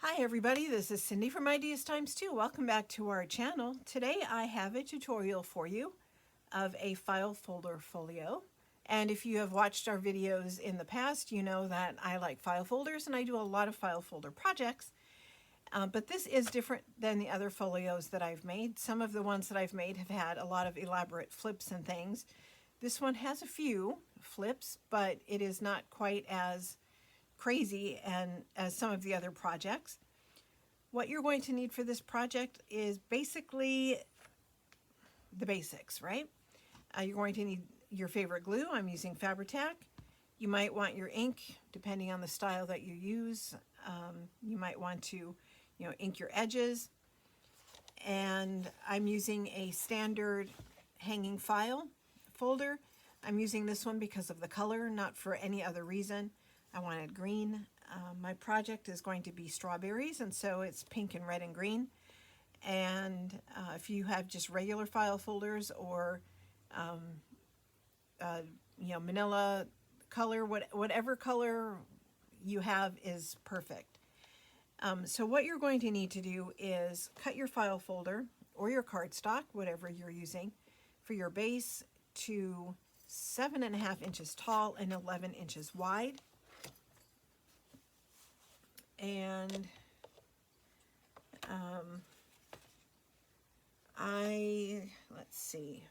Hi everybody, this is Cindy from Ideas Times 2. Welcome back to our channel. Today I have a tutorial for you of a file folder folio. And if you have watched our videos in the past, you know that I like file folders and I do a lot of file folder projects. But this is different than the other folios that I've made. Some of the ones that I've made have had a lot of elaborate flips and things. This one has a few flips, but it is not quite as crazy and as some of the other projects. What you're going to need for this project is basically the basics, right? You're going to need your favorite glue. I'm using Fabri-Tac. You might want your ink, depending on the style that you use. You might want to, ink your edges. And I'm using a standard hanging file folder. I'm using this one because of the color, not for any other reason. I wanted green. My project is going to be strawberries, and so it's pink and red and green. And if you have just regular file folders or manila color, whatever color you have is perfect. So what you're going to need to do is cut your file folder or your cardstock, whatever you're using, for your base to 7.5 inches tall and 11 inches wide. And let's see,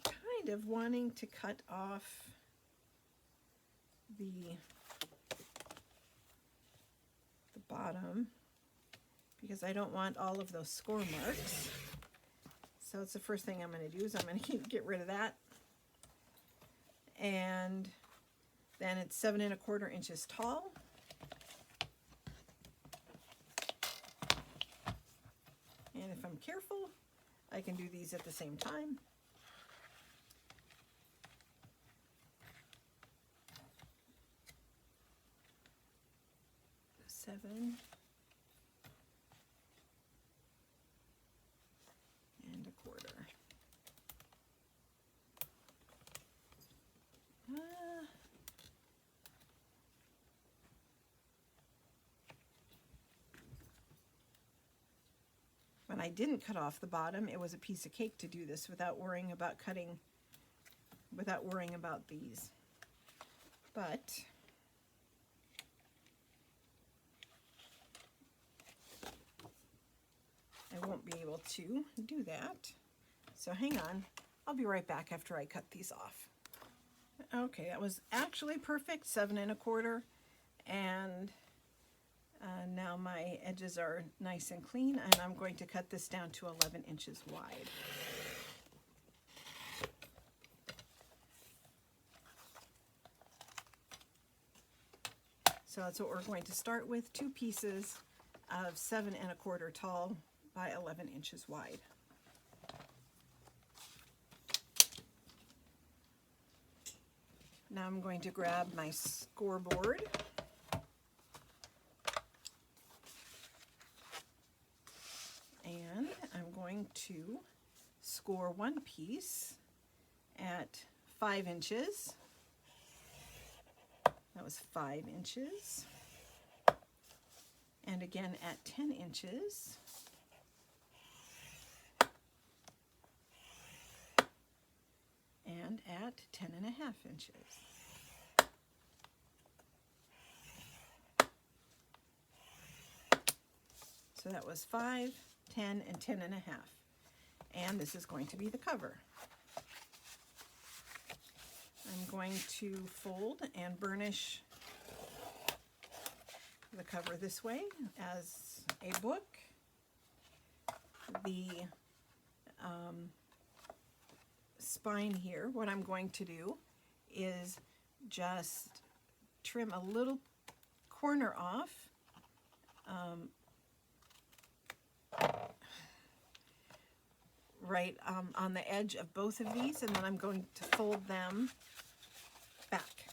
kind of wanting to cut off the bottom because I don't want all of those score marks. So it's the first thing I'm going to do is I'm going to get rid of that. And then it's 7.25 inches tall. And if I'm careful, I can do these at the same time. Seven and a quarter. When I didn't cut off the bottom, it was a piece of cake to do this without worrying about cutting, without worrying about these. But I won't be able to do that. So hang on, I'll be right back after I cut these off. Okay, that was actually perfect, 7.25, and now my edges are nice and clean, and I'm going to cut this down to 11 inches wide. So that's what we're going to start with, 2 pieces of 7.25 tall by 11 inches wide. Now I'm going to grab my scoreboard. And I'm going to score one piece at 5 inches. That was 5 inches. And again at 10 inches. And at 10.5 inches. So that was 5, 10, and 10.5. And this is going to be the cover. I'm going to fold and burnish the cover this way as a book. The spine here, what I'm going to do is just trim a little corner off. Right on the edge of both of these, and then I'm going to fold them back.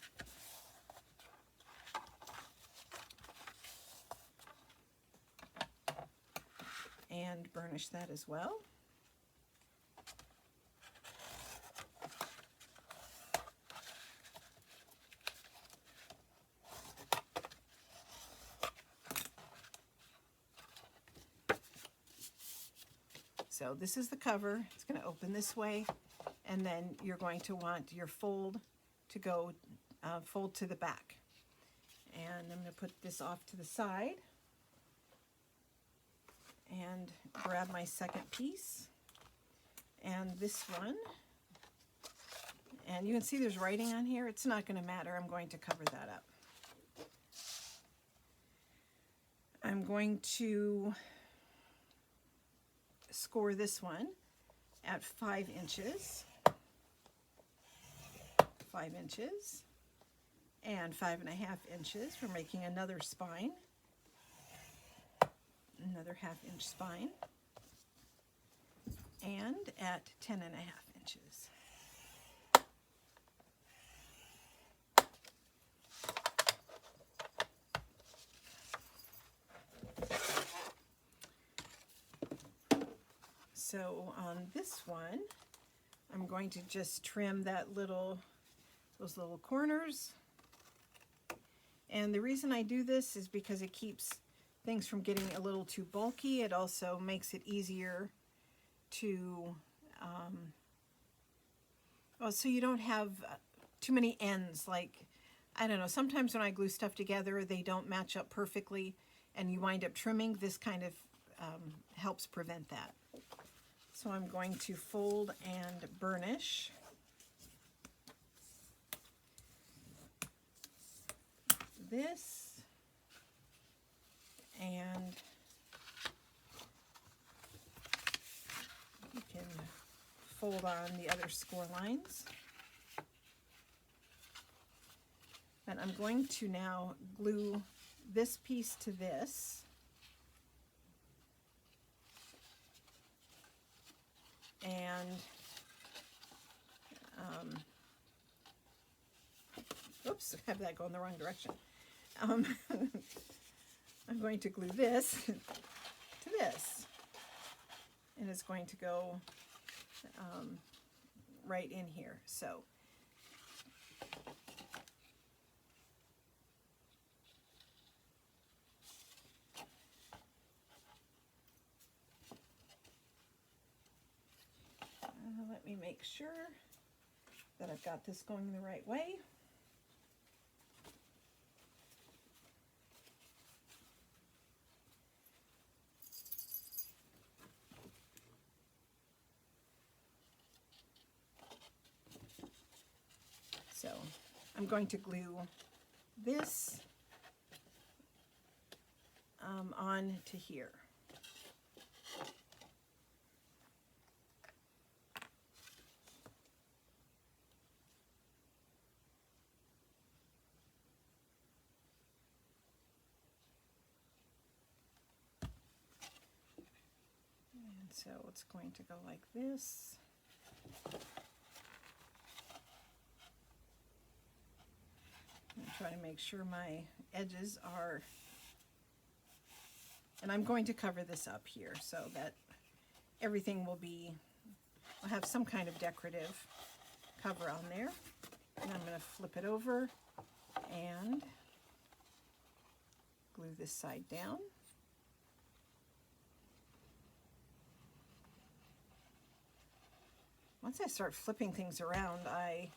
And burnish that as well. So this is the cover. It's going to open this way, and then you're going to want your fold to go fold to the back. And I'm going to put this off to the side and grab my second piece and this one. And you can see there's writing on here. It's not going to matter. I'm going to cover that up. I'm going to score this one at 5 inches, 5 inches, and 5.5 inches for making another spine, another 1/2 inch spine, and at 10.5 inches. So on this one, I'm going to just trim those little corners. And the reason I do this is because it keeps things from getting a little too bulky. It also makes it easier to, so you don't have too many ends. Like, I don't know, sometimes when I glue stuff together, they don't match up perfectly and you wind up trimming. This kind of helps prevent that. So I'm going to fold and burnish. This, and you can fold on the other score lines. And I'm going to now glue this piece to this. And oops, I have that going the wrong direction. I'm going to glue this to this, and it's going to go right in here. So let me make sure that I've got this going the right way. So I'm going to glue this on to here. And so it's going to go like this. I'm trying to make sure my edges are, and I'm going to cover this up here so that everything will have some kind of decorative cover on there. And I'm going to flip it over and glue this side down. Once I start flipping things around, I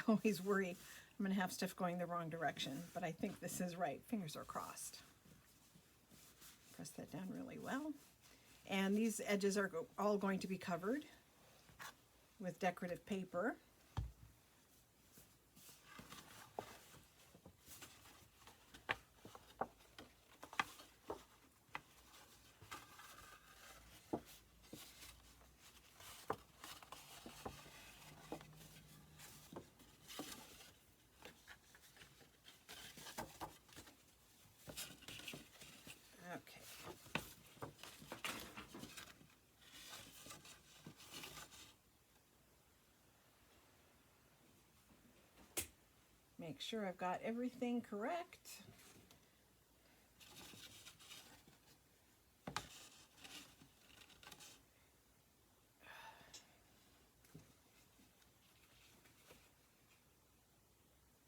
always worry I'm going to have stuff going the wrong direction, but I think this is right. Fingers are crossed. Press that down really well. And these edges are all going to be covered with decorative paper. Make sure I've got everything correct.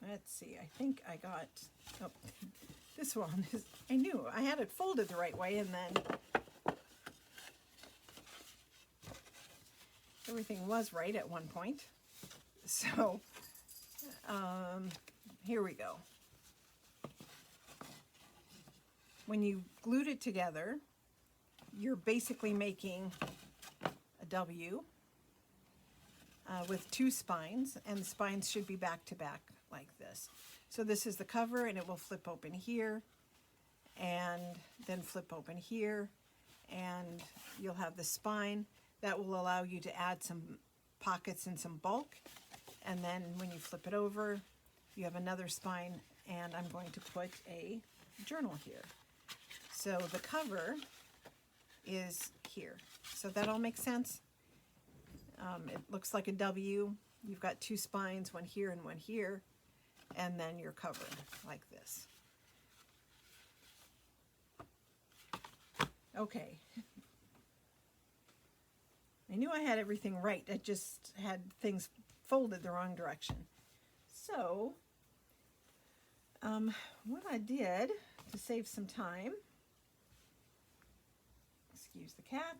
Let's see, I think I got, oh, this one is, I knew I had it folded the right way, and then Everything was right at one point. So here we go. When you glued it together, you're basically making a W with two spines, and the spines should be back to back like this. So this is the cover, and it will flip open here, and then flip open here, and you'll have the spine that will allow you to add some pockets and some bulk. And then when you flip it over, you have another spine, and I'm going to put a journal here. So the cover is here. So that all makes sense? It looks like a W. You've got two spines, one here and one here, and then your cover like this. Okay. I knew I had everything right. I just had things folded the wrong direction. So, what I did to save some time, excuse the cat,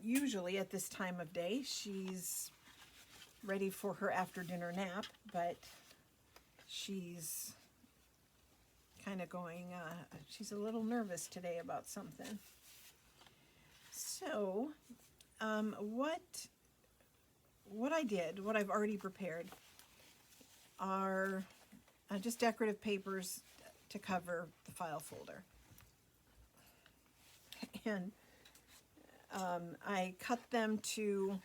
usually at this time of day she's ready for her after dinner nap, but she's kind of going, she's a little nervous today about something. So what I did, what I've already prepared, are just decorative papers to cover the file folder. And I cut them to,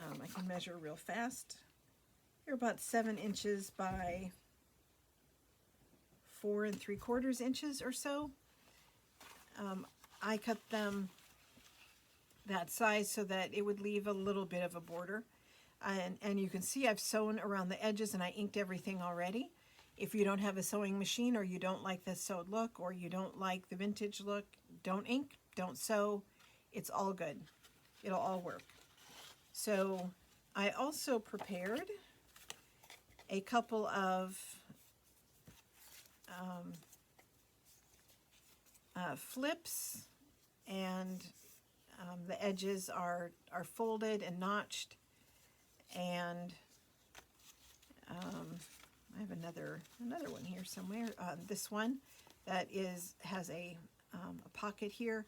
I can measure real fast. They're about 7 inches by 4 3/4 inches or so. I cut them that size so that it would leave a little bit of a border. And you can see I've sewn around the edges, and I inked everything already. If you don't have a sewing machine, or you don't like the sewed look, or you don't like the vintage look, don't ink, don't sew. It's all good. It'll all work. So I also prepared a couple of flips, and the edges are folded and notched, and I have another one here somewhere. This one that has a pocket here,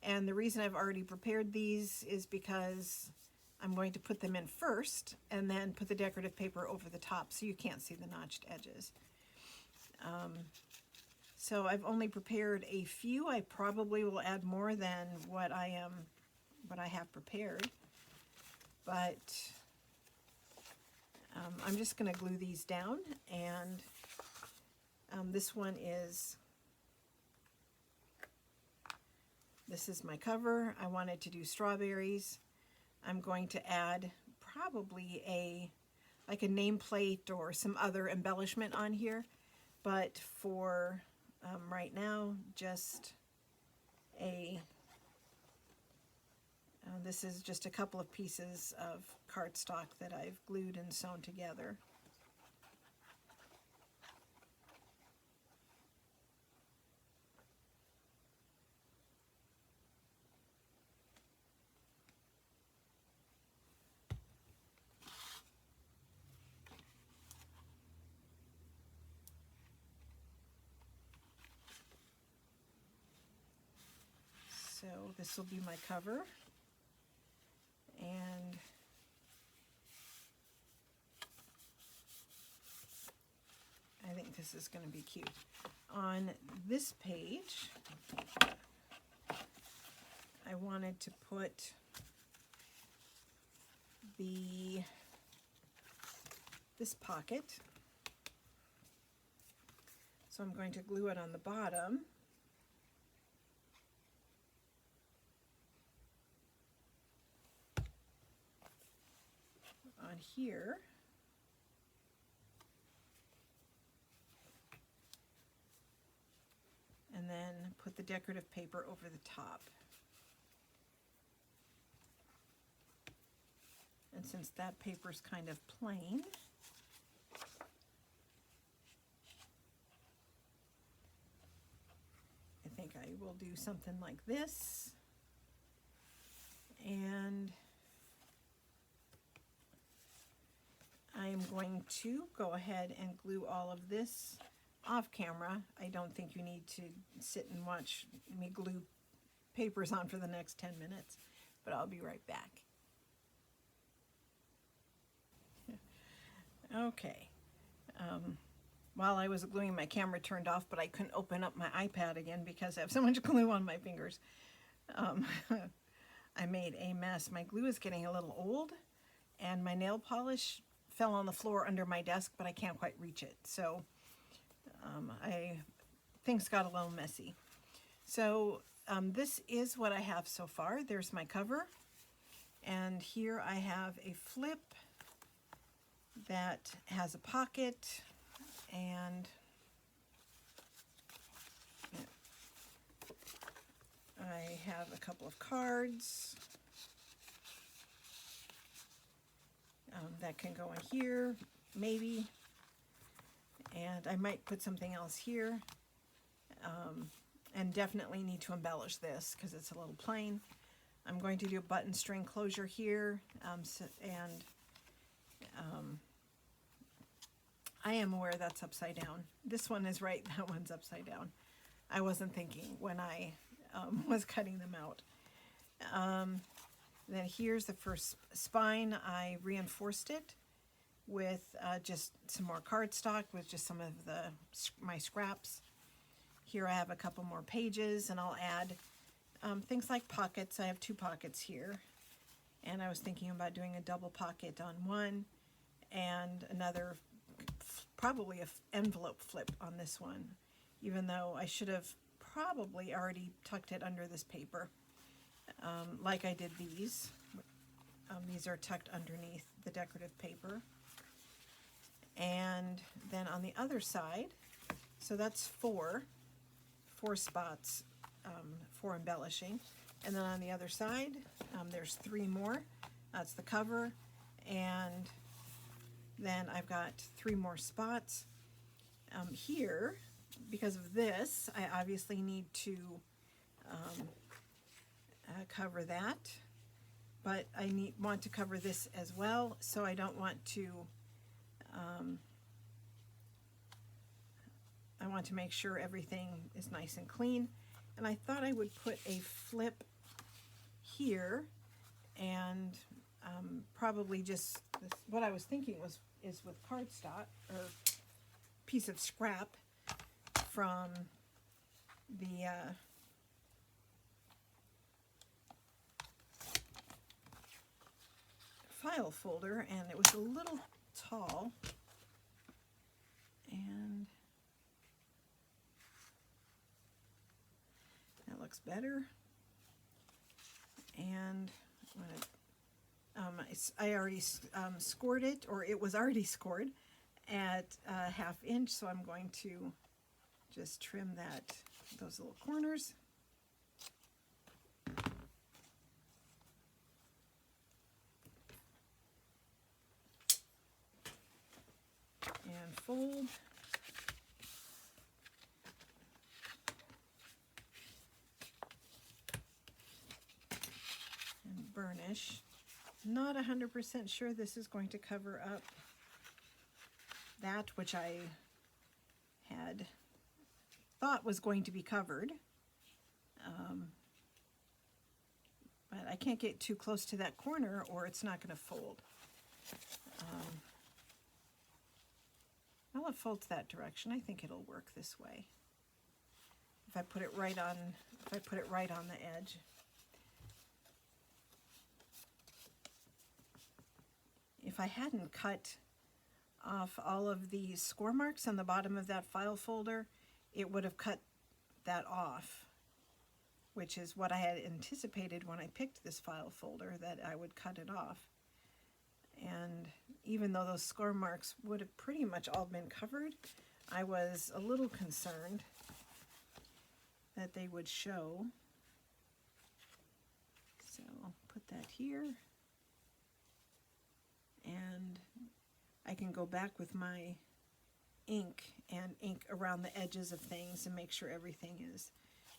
and the reason I've already prepared these is because I'm going to put them in first and then put the decorative paper over the top so you can't see the notched edges. So I've only prepared a few. I probably will add more than what I have prepared, but I'm just going to glue these down. And this is my cover. I wanted to do strawberries. I'm going to add probably like a nameplate or some other embellishment on here, but for right now, just this is just a couple of pieces of cardstock that I've glued and sewn together. So this will be my cover, and I think this is going to be cute. On this page, I wanted to put this pocket, so I'm going to glue it on the bottom. On here, and then put the decorative paper over the top. And since that paper's kind of plain, I think I will do something like this. And I am going to go ahead and glue all of this off camera. I don't think you need to sit and watch me glue papers on for the next 10 minutes, but I'll be right back. Okay. While I was gluing, my camera turned off, but I couldn't open up my iPad again because I have so much glue on my fingers. I made a mess. My glue is getting a little old, and my nail polish fell on the floor under my desk, but I can't quite reach it. So things got a little messy. So this is what I have so far. There's my cover, and here I have a flip that has a pocket, and I have a couple of cards that can go in here, maybe, and I might put something else here, and definitely need to embellish this because it's a little plain. I'm going to do a button string closure here, I am aware that's upside down. This one is right, that one's upside down. I wasn't thinking when I was cutting them out. Then here's the first spine. I reinforced it with just some more cardstock with just some of my scraps. Here I have a couple more pages, and I'll add things like pockets. I have 2 pockets here, and I was thinking about doing a double pocket on one and another, probably an envelope flip on this one, even though I should have probably already tucked it under this paper, like I did these. These are tucked underneath the decorative paper. And then on the other side, so that's four spots for embellishing. And then on the other side, there's 3 more. That's the cover, and then I've got 3 more spots. Here, because of this, I obviously need to cover that, but I want to cover this as well, so I don't want to, I want to make sure everything is nice and clean. And I thought I would put a flip here, and probably just this, what I was thinking is with cardstock or piece of scrap from the file folder, and it was a little tall, and that looks better. And I already scored it, or it was already scored at 1/2 inch, so I'm going to just trim those little corners. And fold. And burnish. Not 100% sure this is going to cover up that which I had thought was going to be covered. But I can't get too close to that corner or it's not going to fold. Well, it folds that direction. I think it'll work this way. If I put it right on, the edge. If I hadn't cut off all of the score marks on the bottom of that file folder, it would have cut that off, which is what I had anticipated when I picked this file folder, that I would cut it off. And even though those score marks would have pretty much all been covered, I was a little concerned that they would show. So I'll put that here. And I can go back with my ink and ink around the edges of things and make sure everything is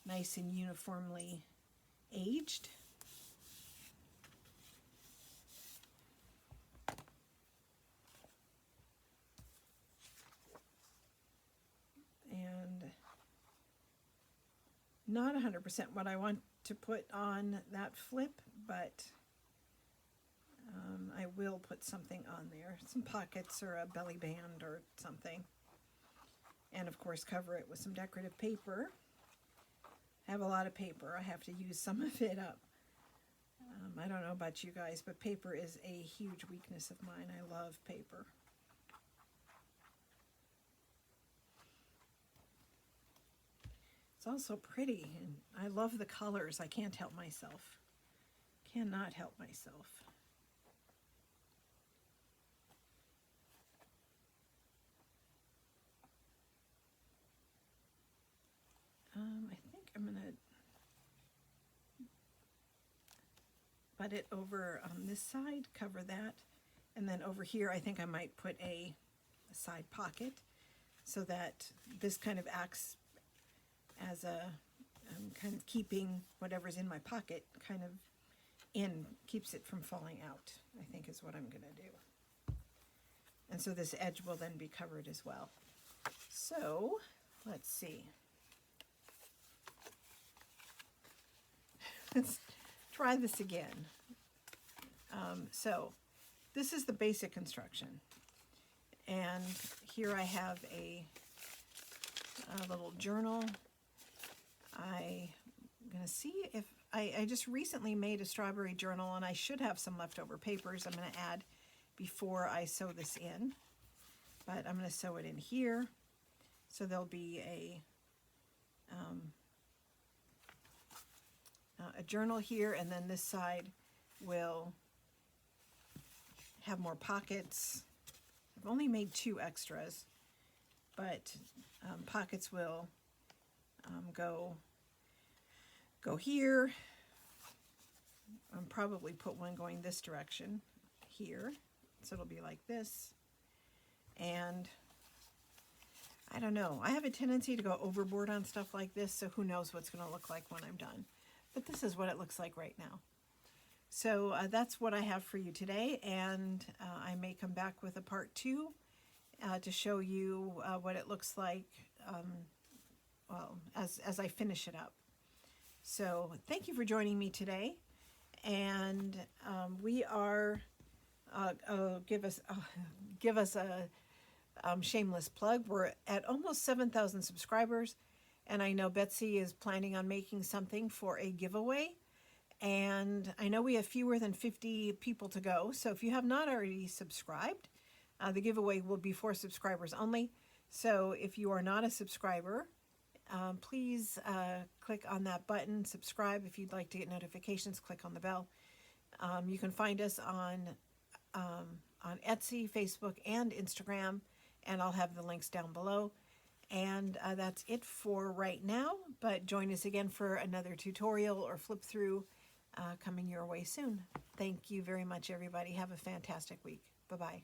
nice and uniformly aged. And not 100% what I want to put on that flip, but I will put something on there, some pockets or a belly band or something. And of course cover it with some decorative paper. I have a lot of paper. I have to use some of it up. I don't know about you guys, but paper is a huge weakness of mine. I love paper. It's also pretty, and I love the colors. I can't help myself. Cannot help myself. I think I'm going to butt it over on this side, cover that, and then over here I think I might put a side pocket so that this kind of acts as a kind of keeping whatever's in my pocket kind of in, keeps it from falling out, I think is what I'm going to do. And so this edge will then be covered as well. So let's see. Let's try this again. So this is the basic construction. And here I have a little journal. I'm going to see if I just recently made a strawberry journal, and I should have some leftover papers I'm going to add before I sew this in. But I'm going to sew it in here. So there'll be a journal here, and then this side will have more pockets. I've only made 2 extras, but pockets will go here. I'll probably put one going this direction here, so it'll be like this. And I don't know, I have a tendency to go overboard on stuff like this, so who knows what's going to look like when I'm done. But this is what it looks like right now. So that's what I have for you today, and I may come back with a part 2 to show you what it looks like well, as I finish it up. So thank you for joining me today, and we are give us a shameless plug. We're at almost 7,000 subscribers, and I know Betsy is planning on making something for a giveaway. And I know we have fewer than 50 people to go, so if you have not already subscribed, the giveaway will be for subscribers only. So if you are not a subscriber, please click on that button, subscribe. If you'd like to get notifications, click on the bell. You can find us on Etsy, Facebook, and Instagram, and I'll have the links down below. And that's it for right now, but join us again for another tutorial or flip through coming your way soon. Thank you very much, everybody. Have a fantastic week. Bye-bye.